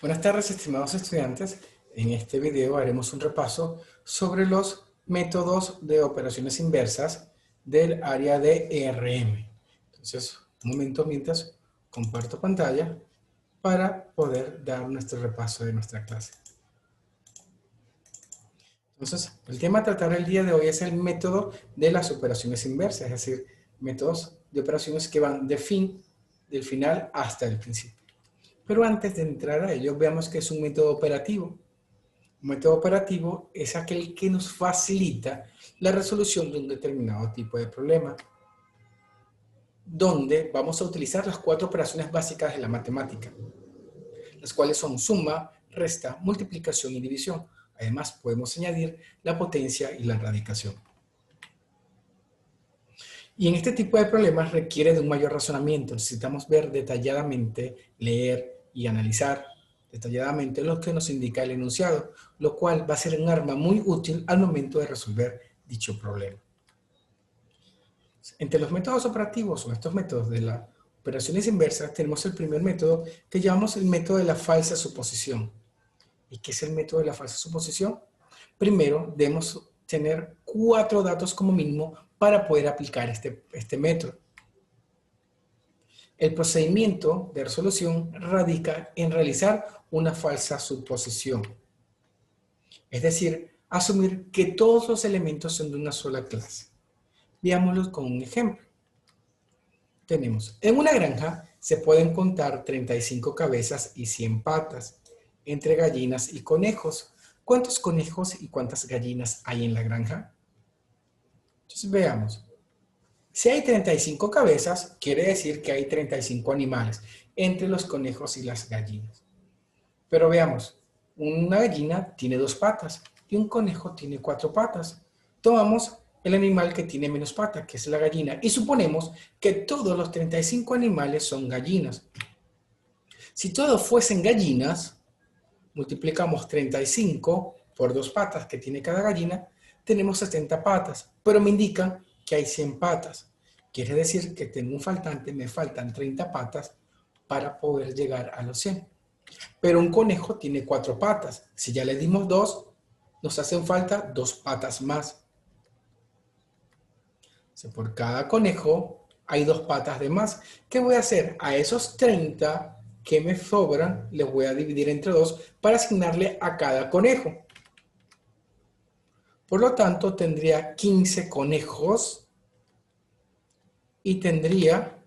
Buenas tardes, estimados estudiantes. En este video haremos un repaso sobre los métodos de operaciones inversas del área de ERM. Entonces, un momento mientras comparto pantalla para poder dar nuestro repaso de nuestra clase. Entonces, el tema a tratar el día de hoy es el método de las operaciones inversas, es decir, métodos de operaciones que van del final hasta el principio. Pero antes de entrar a ello, veamos que es un método operativo. Un método operativo es aquel que nos facilita la resolución de un determinado tipo de problema, donde vamos a utilizar las 4 operaciones básicas de la matemática, las cuales son suma, resta, multiplicación y división. Además, podemos añadir la potencia y la radicación. Y en este tipo de problemas requiere de un mayor razonamiento. Necesitamos ver detalladamente, leer y analizar detalladamente lo que nos indica el enunciado, lo cual va a ser un arma muy útil al momento de resolver dicho problema. Entre los métodos operativos o estos métodos de las operaciones inversas tenemos el primer método que llamamos el método de la falsa suposición. ¿Y qué es el método de la falsa suposición? Primero debemos tener 4 datos como mínimo para poder aplicar este método. El procedimiento de resolución radica en realizar una falsa suposición. Es decir, asumir que todos los elementos son de una sola clase. Veámoslo con un ejemplo. Tenemos, en una granja se pueden contar 35 cabezas y 100 patas entre gallinas y conejos. ¿Cuántos conejos y cuántas gallinas hay en la granja? Entonces veamos. Si hay 35 cabezas, quiere decir que hay 35 animales entre los conejos y las gallinas. Pero veamos, una gallina tiene 2 patas y un conejo tiene 4 patas. Tomamos el animal que tiene menos patas, que es la gallina, y suponemos que todos los 35 animales son gallinas. Si todos fuesen gallinas, multiplicamos 35 por 2 patas que tiene cada gallina, tenemos 70 patas, pero me indican que hay 100 patas. Quiere decir que tengo un faltante, me faltan 30 patas para poder llegar a los 100. Pero un conejo tiene 4 patas. Si ya le dimos 2, nos hacen falta 2 patas más. Por cada conejo hay 2 patas de más. ¿Qué voy a hacer? A esos 30 que me sobran, les voy a dividir entre 2 para asignarle a cada conejo. Por lo tanto, tendría 15 conejos y tendría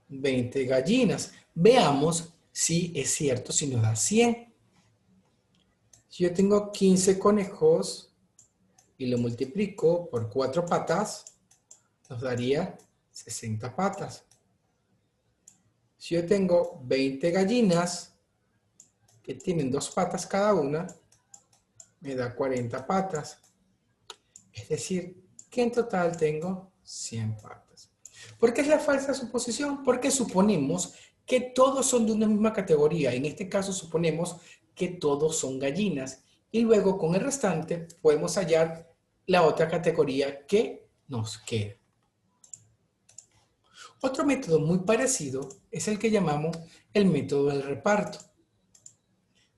20 gallinas. Veamos si es cierto, si nos da 100. Si yo tengo 15 conejos y lo multiplico por 4 patas, nos daría 60 patas. Si yo tengo 20 gallinas que tienen 2 patas cada una, me da 40 patas. Es decir, que en total tengo 100 patas. ¿Por qué es la falsa suposición? Porque suponemos que todos son de una misma categoría. En este caso suponemos que todos son gallinas. Y luego con el restante podemos hallar la otra categoría que nos queda. Otro método muy parecido es el que llamamos el método del reparto.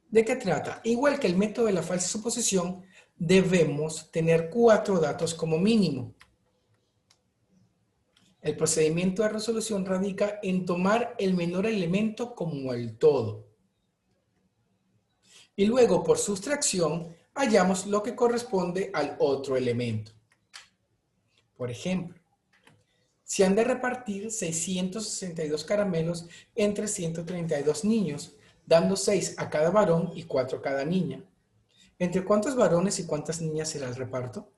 ¿De qué trata? Igual que el método de la falsa suposición, debemos tener 4 datos como mínimo. El procedimiento de resolución radica en tomar el menor elemento como el todo. Y luego, por sustracción, hallamos lo que corresponde al otro elemento. Por ejemplo, si han de repartir 662 caramelos entre 132 niños, dando 6 a cada varón y 4 a cada niña. ¿Entre cuántos varones y cuántas niñas será el reparto?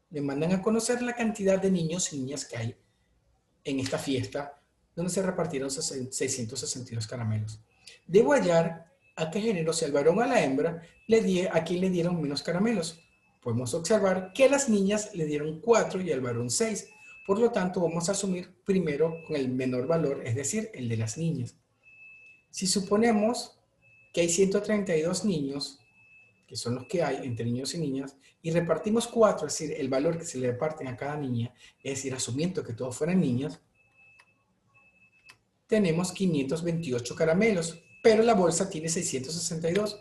Me mandan a conocer la cantidad de niños y niñas que hay en esta fiesta donde se repartieron 662 caramelos. Debo hallar a qué género, si al varón o a la hembra, a quien le dieron menos caramelos. Podemos observar que a las niñas le dieron 4 y al varón 6. Por lo tanto, vamos a asumir primero con el menor valor, es decir, el de las niñas. Si suponemos que hay 132 niños, que son los que hay entre niños y niñas, y repartimos 4, es decir, el valor que se le reparten a cada niña, es decir, asumiendo que todos fueran niñas, tenemos 528 caramelos. pero la bolsa tiene 662.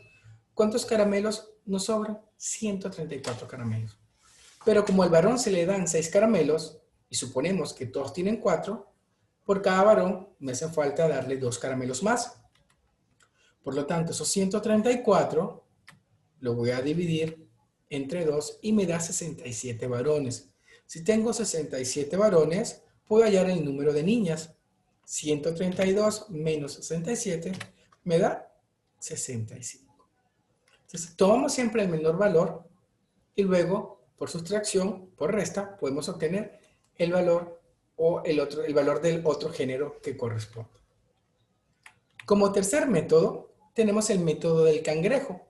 ¿Cuántos caramelos nos sobran? 134 caramelos. Pero como al varón se le dan 6 caramelos, y suponemos que todos tienen 4, por cada varón me hace falta darle 2 caramelos más. Por lo tanto, esos 134 lo voy a dividir entre 2 y me da 67 varones. Si tengo 67 varones, puedo hallar el número de niñas. 132 menos 67 me da 65. Entonces, tomamos siempre el menor valor y luego, por sustracción, por resta, podemos obtener el valor o el valor del otro género que corresponde. Como tercer método, tenemos el método del cangrejo.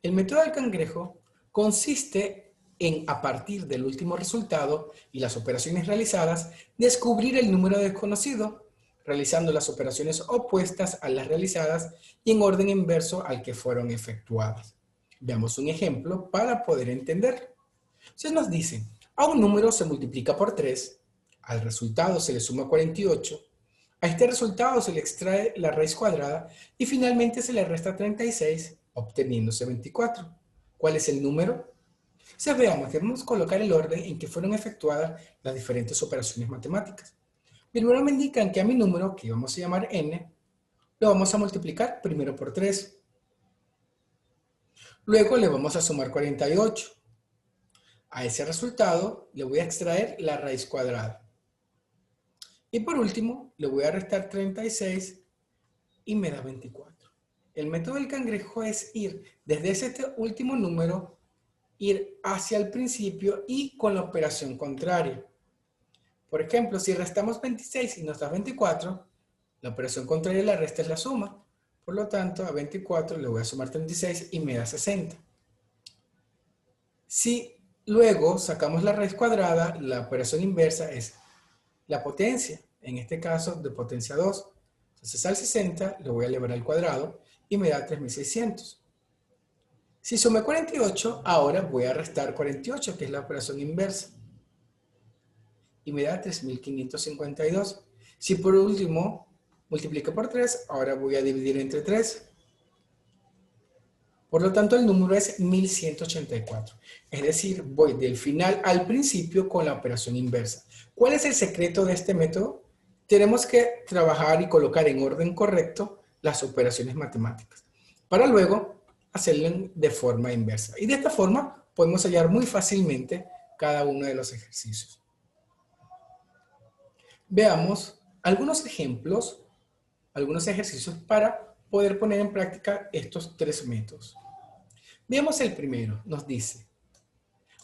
El método del cangrejo consiste en, a partir del último resultado y las operaciones realizadas, descubrir el número desconocido, realizando las operaciones opuestas a las realizadas y en orden inverso al que fueron efectuadas. Veamos un ejemplo para poder entender. Entonces nos dicen, a un número se multiplica por 3, al resultado se le suma 48, a este resultado se le extrae la raíz cuadrada y finalmente se le resta 36, obteniéndose 24. ¿Cuál es el número? Entonces veamos, debemos colocar el orden en que fueron efectuadas las diferentes operaciones matemáticas. Primero me indican que a mi número, que vamos a llamar n, lo vamos a multiplicar primero por 3. Luego le vamos a sumar 48. A ese resultado le voy a extraer la raíz cuadrada. Y por último, le voy a restar 36 y me da 24. El método del cangrejo es ir desde ese último número, ir hacia el principio y con la operación contraria. Por ejemplo, si restamos 26 y nos da 24, la operación contraria de la resta es la suma. Por lo tanto, a 24 le voy a sumar 36 y me da 60. Si luego sacamos la raíz cuadrada, la operación inversa es la potencia, en este caso de potencia 2. Entonces al 60 le voy a elevar al cuadrado y me da 3600. Si sumé 48, ahora voy a restar 48, que es la operación inversa. Y me da 3552. Si por último multiplico por 3, ahora voy a dividir entre 3. Por lo tanto, el número es 1184. Es decir, voy del final al principio con la operación inversa. ¿Cuál es el secreto de este método? Tenemos que trabajar y colocar en orden correcto las operaciones matemáticas, para luego hacerlo de forma inversa. Y de esta forma podemos hallar muy fácilmente cada uno de los ejercicios. Veamos algunos ejemplos, algunos ejercicios para poder poner en práctica estos 3 métodos. Veamos el primero. Nos dice,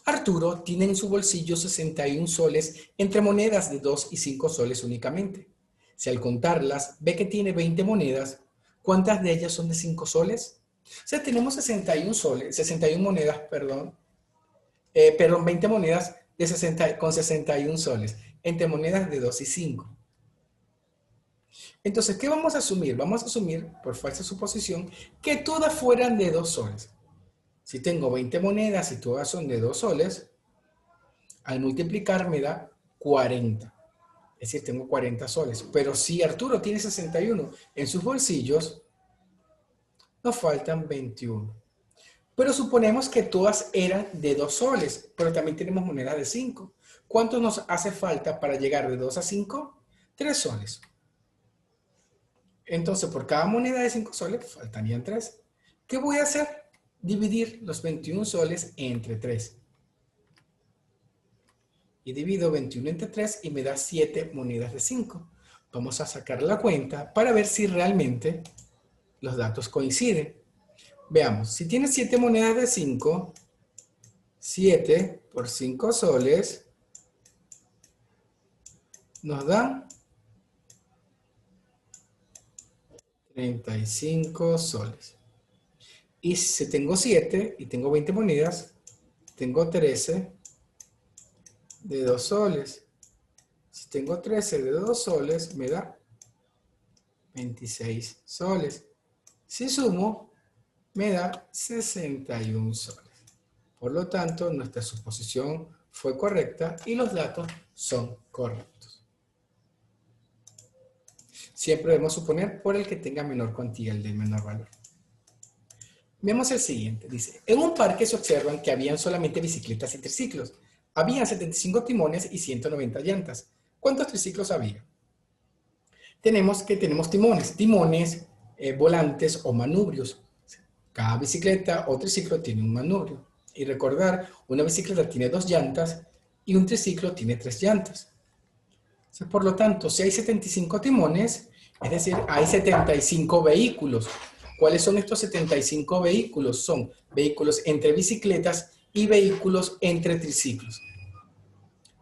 Arturo tiene en su bolsillo 61 soles entre monedas de 2 y 5 soles únicamente. Si al contarlas ve que tiene 20 monedas, ¿cuántas de ellas son de 5 soles? O sea, tenemos 61 soles, 61 monedas, perdón, 20 monedas de 60, con 61 soles entre monedas de 2 y 5. Entonces, ¿qué vamos a asumir? Vamos a asumir, por falsa suposición, que todas fueran de 2 soles. Si tengo 20 monedas y todas son de 2 soles, al multiplicar me da 40. Es decir, tengo 40 soles. Pero si Arturo tiene 61 en sus bolsillos, nos faltan 21. Pero suponemos que todas eran de 2 soles, pero también tenemos monedas de 5. ¿Cuánto nos hace falta para llegar de 2 a 5? 3 soles. Entonces, por cada moneda de 5 soles, faltarían 3. ¿Qué voy a hacer? Dividir los 21 soles entre 3. Y divido 21 entre 3 y me da 7 monedas de 5. Vamos a sacar la cuenta para ver si realmente los datos coinciden. Veamos, si tiene 7 monedas de 5, 7 por 5 soles nos dan 35 soles. Y si tengo 7 y tengo 20 monedas, tengo 13 de 2 soles. Si tengo 13 de 2 soles, me da 26 soles. Si sumo, me da 61 soles. Por lo tanto, nuestra suposición fue correcta y los datos son correctos. Siempre debemos suponer por el que tenga menor cuantía, el de menor valor. Veamos el siguiente. Dice, en un parque se observan que habían solamente bicicletas y triciclos. Habían 75 timones y 190 llantas. ¿Cuántos triciclos había? Tenemos timones. Timones, volantes o manubrios. Cada bicicleta o triciclo tiene un manubrio. Y recordar, una bicicleta tiene 2 llantas y un triciclo tiene 3 llantas. Entonces, por lo tanto, si hay 75 timones, es decir, hay 75 vehículos. ¿Cuáles son estos 75 vehículos? Son vehículos entre bicicletas y vehículos entre triciclos.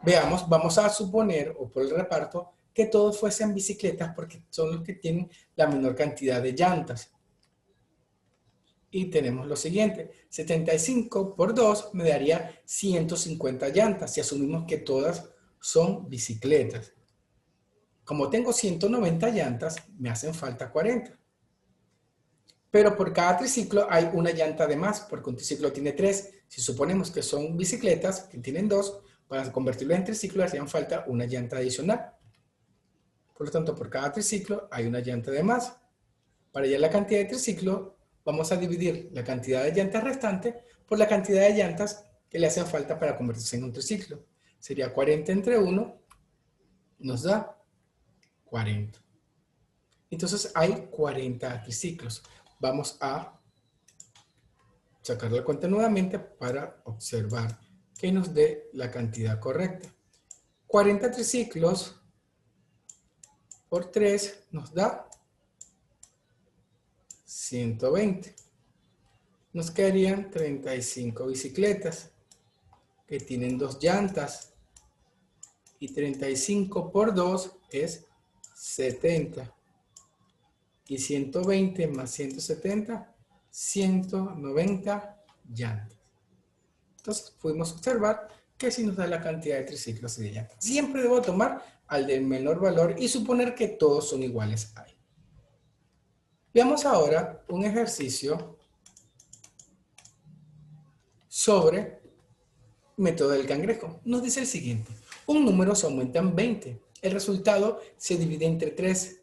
Veamos, vamos a suponer, o por el reparto, que todos fuesen bicicletas porque son los que tienen la menor cantidad de llantas. Y tenemos lo siguiente, 75 por 2 me daría 150 llantas, si asumimos que todas son bicicletas. Como tengo 190 llantas, me hacen falta 40. Pero por cada triciclo hay una llanta de más, porque un triciclo tiene 3. Si suponemos que son bicicletas que tienen 2, para convertirlos en triciclos hacían falta una llanta adicional. Por lo tanto, por cada triciclo hay una llanta de más. Para hallar la cantidad de triciclos, vamos a dividir la cantidad de llantas restante por la cantidad de llantas que le hacen falta para convertirse en un triciclo. Sería 40 entre 1, nos da 40. Entonces hay 40 triciclos. Vamos a sacar la cuenta nuevamente para observar que nos dé la cantidad correcta. 40 triciclos por 3 nos da 120. Nos quedarían 35 bicicletas que tienen 2 llantas. Y 35 por 2 es 70. Y 120 más 170, 190 llantas. Entonces pudimos observar que si nos da la cantidad de triciclos y de llantas. Siempre debo tomar al del menor valor y suponer que todos son iguales a él. Veamos ahora un ejercicio sobre método del cangrejo. Nos dice el siguiente. Un número se aumenta en 20. El resultado se divide entre 3.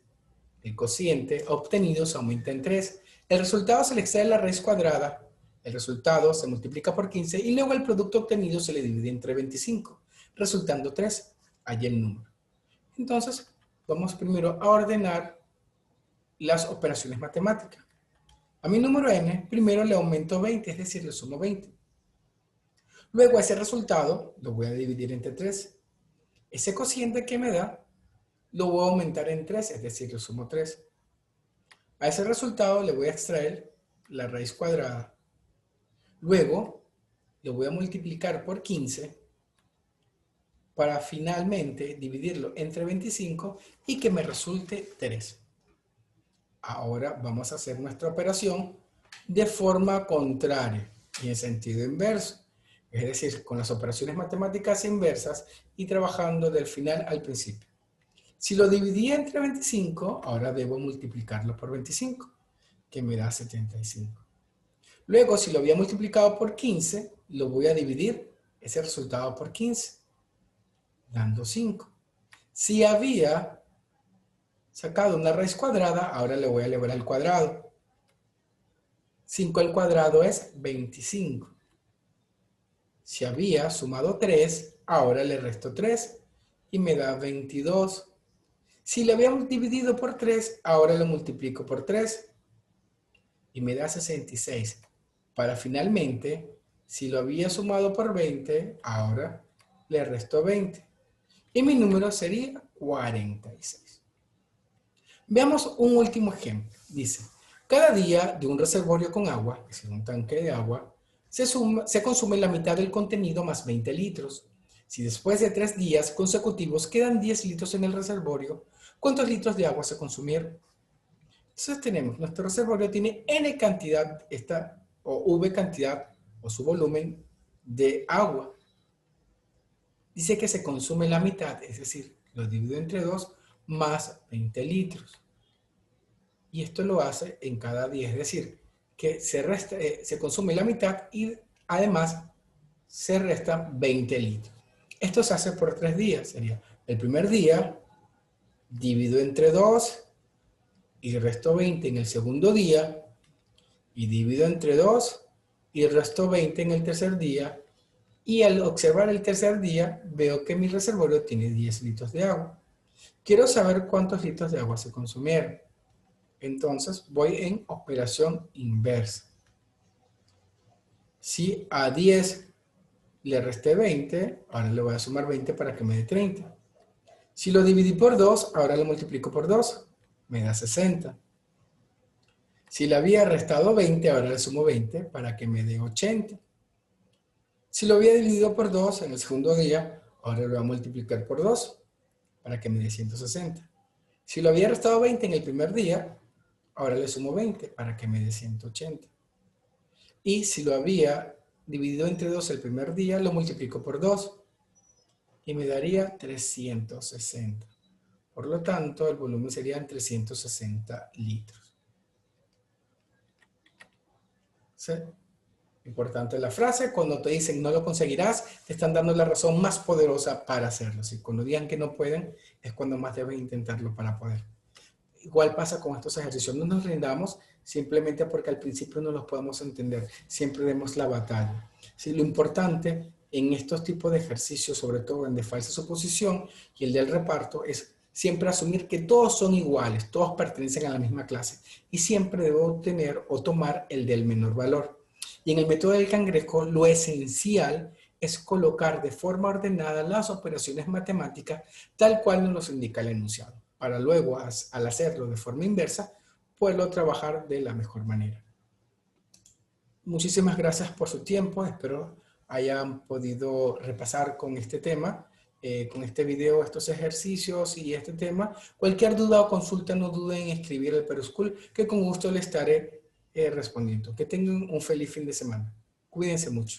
El cociente obtenido se aumenta en 3. El resultado se le extrae la raíz cuadrada. El resultado se multiplica por 15 y luego el producto obtenido se le divide entre 25, resultando 3. Allí el número. Entonces, vamos primero a ordenar las operaciones matemáticas. A mi número n, primero le aumento 20, es decir, le sumo 20. Luego ese resultado lo voy a dividir entre 3. Ese cociente que me da, lo voy a aumentar en 3, es decir, le sumo 3. A ese resultado le voy a extraer la raíz cuadrada. Luego, lo voy a multiplicar por 15 para finalmente dividirlo entre 25 y que me resulte 3. Ahora vamos a hacer nuestra operación de forma contraria y en sentido inverso. Es decir, con las operaciones matemáticas inversas y trabajando del final al principio. Si lo dividí entre 25, ahora debo multiplicarlo por 25, que me da 75. Luego, si lo había multiplicado por 15, lo voy a dividir ese resultado por 15, dando 5. Si había sacado una raíz cuadrada, ahora le voy a elevar al cuadrado. 5 al cuadrado es 25. Si había sumado 3, ahora le resto 3 y me da 22. Si lo habíamos dividido por 3, ahora lo multiplico por 3 y me da 66. Para finalmente, si lo había sumado por 20, ahora le resto 20. Y mi número sería 46. Veamos un último ejemplo. Dice, cada día de un reservorio con agua, es decir, un tanque de agua, se consume la mitad del contenido más 20 litros. Si después de 3 días consecutivos quedan 10 litros en el reservorio, ¿cuántos litros de agua se consumieron? Entonces tenemos, nuestro reservorio tiene N cantidad, o V cantidad, o su volumen de agua. Dice que se consume la mitad, es decir, lo divido entre 2 más 20 litros. Y esto lo hace en cada día, es decir, que se consume la mitad y además se resta 20 litros. Esto se hace por 3 días, sería el primer día, divido entre 2, y resto 20 en el segundo día, y divido entre 2 y resto 20 en el tercer día, y al observar el tercer día veo que mi reservorio tiene 10 litros de agua. Quiero saber cuántos litros de agua se consumieron. Entonces voy en operación inversa. Si a 10 le resté 20, ahora le voy a sumar 20 para que me dé 30. Si lo dividí por 2, ahora lo multiplico por 2, me da 60. Si le había restado 20, ahora le sumo 20 para que me dé 80. Si lo había dividido por 2 en el segundo día, ahora lo voy a multiplicar por 2 para que me dé 160. Si lo había restado 20 en el primer día, ahora le sumo 20 para que me dé 180. Y si lo había dividido entre 2 el primer día, lo multiplico por 2 y me daría 360. Por lo tanto, el volumen serían 360 litros. ¿Sí? Importante la frase, cuando te dicen no lo conseguirás, te están dando la razón más poderosa para hacerlo. Si cuando digan que no pueden, es cuando más deben intentarlo para poder. Igual pasa con estos ejercicios, no nos rindamos simplemente porque al principio no los podemos entender, siempre demos la batalla. Sí, lo importante en estos tipos de ejercicios, sobre todo en de falsa suposición y el del reparto, es siempre asumir que todos son iguales, todos pertenecen a la misma clase y siempre debo tener o tomar el del menor valor. Y en el método del cangrejo, lo esencial es colocar de forma ordenada las operaciones matemáticas tal cual nos los indica el enunciado, para luego, al hacerlo de forma inversa, poderlo trabajar de la mejor manera. Muchísimas gracias por su tiempo, espero hayan podido repasar con este tema, con este video, estos ejercicios y este tema. Cualquier duda o consulta, no duden en escribir al Peruschool, que con gusto le estaré respondiendo. Que tengan un feliz fin de semana. Cuídense mucho.